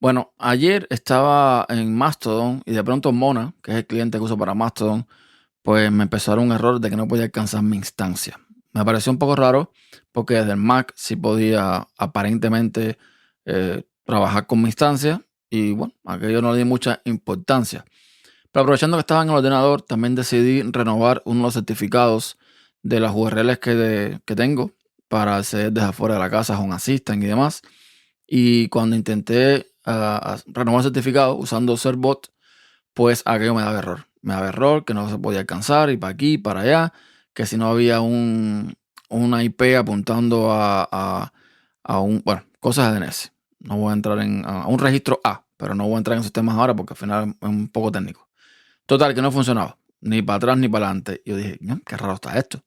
Bueno, ayer estaba en Mastodon y de pronto Mona, que es el cliente que uso para Mastodon, pues me empezó a dar un error de que no podía alcanzar mi instancia. Me pareció un poco raro porque desde el Mac sí podía aparentemente trabajar con mi instancia y bueno, aquello no le di mucha importancia. Pero aprovechando que estaba en el ordenador, también decidí renovar uno de los certificados de las URLs que tengo para acceder desde afuera de la casa, Home Assistant y demás. Y cuando intenté renovar el certificado usando Certbot, pues aquello me daba error. Me daba error, que no se podía alcanzar, y para aquí, para allá, que si no había una IP apuntando bueno, cosas de DNS. No voy a entrar a un registro A, pero no voy a entrar en esos temas ahora porque al final es un poco técnico. Total, que no funcionaba, ni para atrás ni para adelante. Yo dije, qué raro está esto.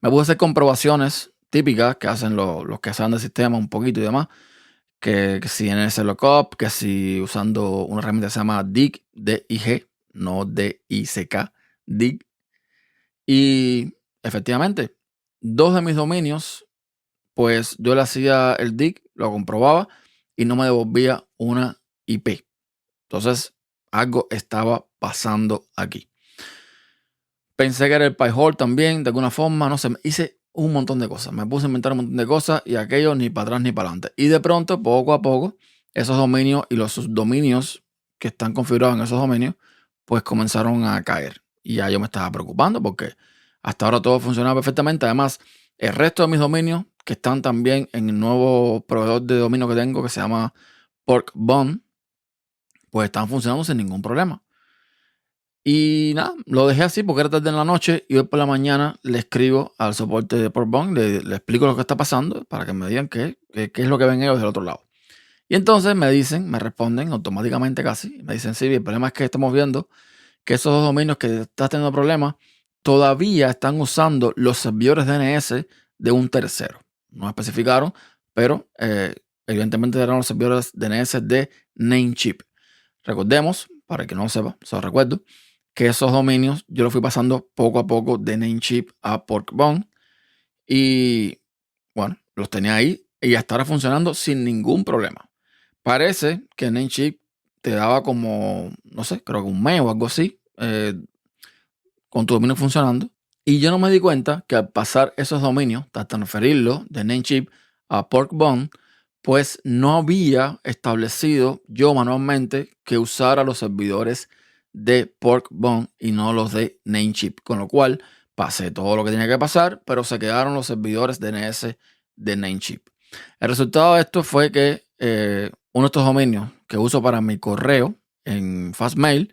Me puse a hacer comprobaciones típicas que hacen los que saben del sistema un poquito y demás, que si en ese lookup, que si usando una herramienta que se llama Dig, D-I-G, no D-I-C-K, Dig. Y efectivamente, dos de mis dominios, pues yo le hacía el Dig, lo comprobaba y no me devolvía una IP. Entonces, algo estaba pasando aquí. Pensé que era el PyHole también, de alguna forma, no sé, hice un montón de cosas. Me puse a inventar un montón de cosas y aquello ni para atrás ni para adelante. Y de pronto, poco a poco, esos dominios y los subdominios que están configurados en esos dominios, pues comenzaron a caer. Y ya yo me estaba preocupando porque hasta ahora todo funcionaba perfectamente. Además, el resto de mis dominios, que están también en el nuevo proveedor de dominio que tengo, que se llama Porkbun, pues están funcionando sin ningún problema. Y nada, lo dejé así porque era tarde en la noche y hoy por la mañana le escribo al soporte de Porkbun, le explico lo que está pasando para que me digan qué es lo que ven ellos del otro lado. Y entonces me responden automáticamente casi, me dicen, sí, el problema es que estamos viendo que esos dos dominios que estás teniendo problemas todavía están usando los servidores DNS de un tercero. No especificaron, pero evidentemente eran los servidores DNS de Namecheap. Recordemos, para el que no lo sepa, se lo recuerdo, que esos dominios yo los fui pasando poco a poco de Namecheap a Porkbun y bueno, los tenía ahí y hasta ahora funcionando sin ningún problema. Parece que Namecheap te daba como, no sé, creo que un mes o algo así, con tu dominio funcionando. Y yo no me di cuenta que al pasar esos dominios, hasta transferirlos de Namecheap a Porkbun, pues no había establecido yo manualmente que usara los servidores de Porkbun y no los de Namecheap. Con lo cual pasé todo lo que tenía que pasar, pero se quedaron los servidores DNS de Namecheap. El resultado de esto fue que uno de estos dominios que uso para mi correo en Fastmail,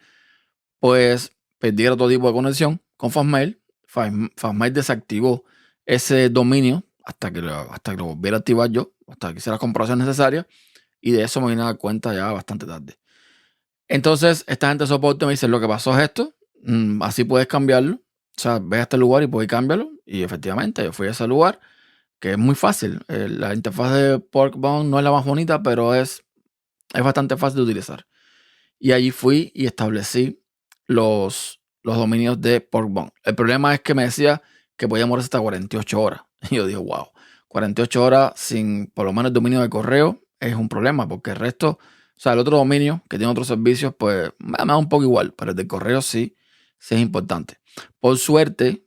pues perdiera todo tipo de conexión con Fastmail. Fastmail desactivó ese dominio hasta que lo volviera a activar yo, hasta que hiciera las comprobaciones necesarias, y de eso me vine a dar cuenta ya bastante tarde. Entonces, esta gente de soporte me dice, lo que pasó es esto, así puedes cambiarlo. O sea, ve a este lugar y puedes cambiarlo. Y efectivamente, yo fui a ese lugar, que es muy fácil. La interfaz de Porkbun no es la más bonita, pero es bastante fácil de utilizar. Y allí fui y establecí los dominios de Porkbun. El problema es que me decía que podía morir hasta 48 horas. Y yo dije, wow, 48 horas sin por lo menos el dominio de correo es un problema, porque el resto, o sea, el otro dominio que tiene otros servicios, pues me da un poco igual, pero el de correo sí es importante. Por suerte,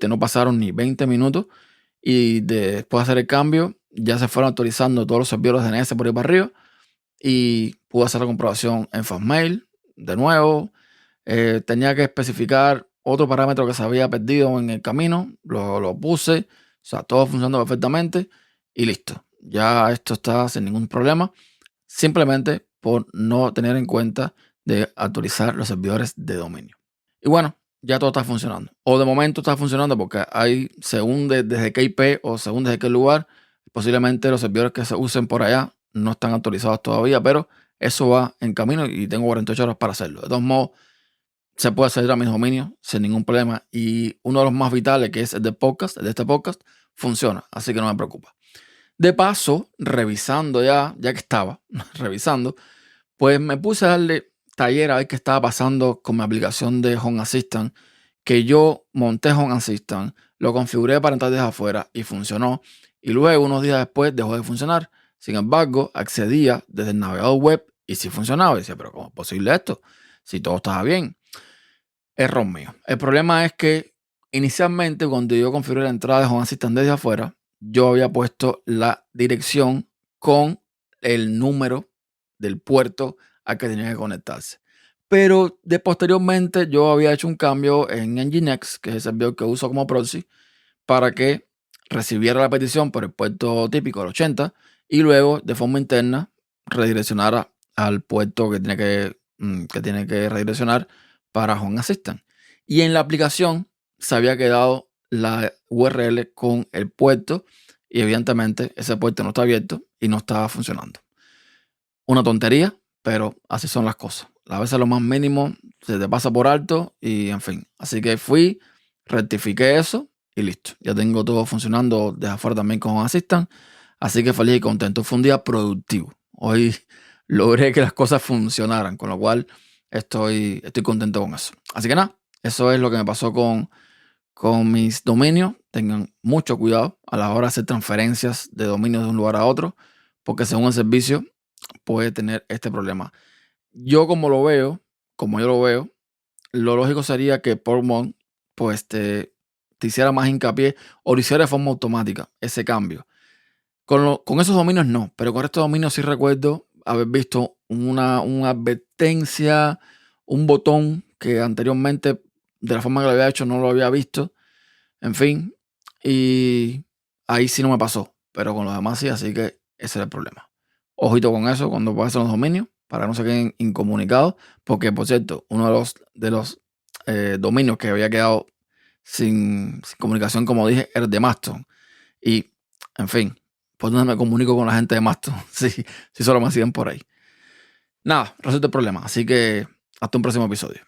no pasaron ni 20 minutos y después de hacer el cambio, ya se fueron actualizando todos los servidores de DNS por ahí para arriba y pude hacer la comprobación en Fastmail de nuevo. Tenía que especificar otro parámetro que se había perdido en el camino, lo puse, o sea, todo funcionando perfectamente y listo. Ya esto está sin ningún problema, simplemente por no tener en cuenta de actualizar los servidores de dominio. Y bueno, ya todo está funcionando. O de momento está funcionando porque hay, según desde qué IP o según desde qué lugar, posiblemente los servidores que se usen por allá no están actualizados todavía, pero eso va en camino y tengo 48 horas para hacerlo. De todos modos, se puede acceder a mis dominios sin ningún problema. Y uno de los más vitales, que es el de este podcast, funciona. Así que no me preocupa. De paso, revisando ya que estaba revisando, pues me puse a darle taller a ver qué estaba pasando con mi aplicación de Home Assistant, que yo monté Home Assistant, lo configuré para entrar desde afuera y funcionó. Y luego, unos días después, dejó de funcionar. Sin embargo, accedía desde el navegador web Y sí funcionaba. Y decía, pero ¿cómo es posible esto? Si todo estaba bien. Error mío. El problema es que inicialmente cuando yo configuré la entrada de Home Assistant desde afuera, yo había puesto la dirección con el número del puerto al que tenía que conectarse. Pero posteriormente yo había hecho un cambio en Nginx, que es el servidor que uso como proxy, para que recibiera la petición por el puerto típico del 80 y luego de forma interna redireccionara al puerto que tiene que redireccionar para Home Assistant. Y en la aplicación se había quedado la URL con el puerto y evidentemente ese puerto no está abierto y no estaba funcionando. Una tontería, pero así son las cosas. A veces lo más mínimo se te pasa por alto y en fin. Así que fui, rectifiqué eso y listo. Ya tengo todo funcionando desde afuera también con Assistant. Así que feliz y contento. Fue un día productivo. Hoy logré que las cosas funcionaran, con lo cual estoy contento con eso. Así que nada, eso es lo que me pasó con mis dominios. Tengan mucho cuidado a la hora de hacer transferencias de dominios de un lugar a otro, porque según el servicio puede tener este problema. Como yo lo veo, lo lógico sería que Portmon pues te hiciera más hincapié o lo hiciera de forma automática ese cambio. Con esos dominios no, pero con estos dominios sí recuerdo haber visto una advertencia, un botón que anteriormente de la forma que lo había hecho no lo había visto. En fin, y ahí sí no me pasó, pero con los demás sí, así que ese era el problema. Ojito con eso cuando pasen los dominios, para que no se queden incomunicados, porque por cierto, uno de los dominios que había quedado sin comunicación, como dije, era el de Mastodon. Y, en fin, ¿por dónde me comunico con la gente de Mastodon? Sí, solo me siguen por ahí. Nada, resuelto el problema, así que hasta un próximo episodio.